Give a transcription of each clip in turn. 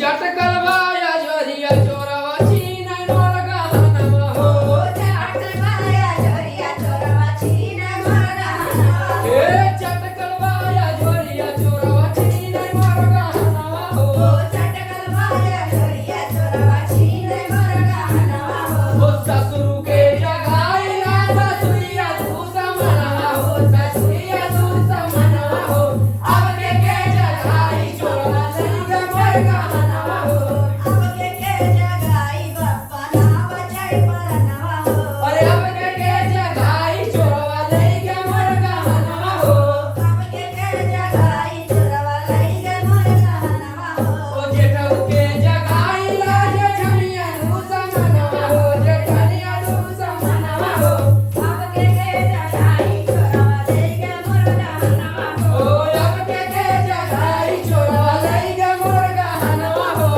चटकलवाया जोरिया चोरवा छीन मोर गहनवा हो चटकलवाया जोरिया चोरवा छीन मोर गहनवा हो ए चटकलवाया जोरिया चोरवा छीन मोर गहनवा हो चटकलवाया जोरिया चोरवा छीन मोर गहनवा हो ससुर के जगाई ना ससुरिया तू समनवा हो ससुरिया तू समनवा हो अब के जगाई चोरवा छीन मोर गहनवा हो अब के जगाई बापा नाव चढ़ परनवा हो अरे अब के जगाई चोरवा लई के मोर गहनवा हो अब के जगाई चोरवा लई गे मोर गहनवा हो ओ जेठऊ के जगाई ला जेठनिया तू समनवा हो जेठनिया तू समनवा हो अब के जगाई चोरवा लई गे मोर गहनवा हो ओ अब के जगाई चोरवा लई के मोर गहनवा हो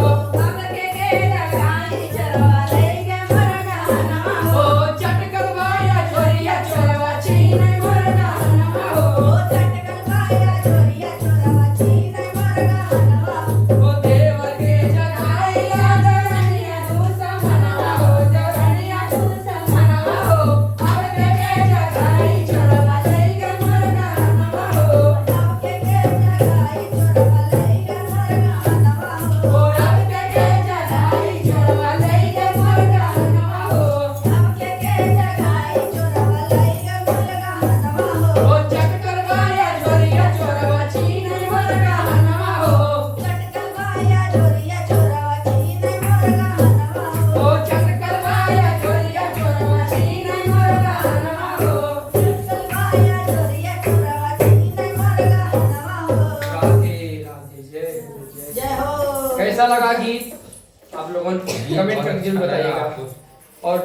अब के जगाई चोरवा लई गे मोर गहनवा हो ओ चटकलवाया जोरिया चोरवा छीन मोर गहनवा हो चटकलवाया जोरिया चोरवा छीन मोर गहनवा हो ओ देवर के जगाई ला देवनिया तू समनवा हो देवनिया तू समनवा हो अब के जगाई चोरवा लई के मोर गहनवा हो अब के जगाई चोरवा लई गे मोर गहनवा हो ओ अब के जगाई चोरवा लई के मोर गहनवा हो अब के जगाई चोरवा लई गे मोर गहनवा हो ओ चटकलवाया जोरिया चोरवा छीन मोर गहनवा हो चटकलवाया जोरिया चोरवा छीन मोर गहनवा हो ओ चटकलवाया जोरिया चोरवा छीन मोर गहनवा हो चटकलवाया जोरिया चोरवा छीन मोर गहनवा हो राधे राधे जय गुरु जय जय हो कैसा लगा गीत आप लोगों कमेंट करके जरूर बताइएगा और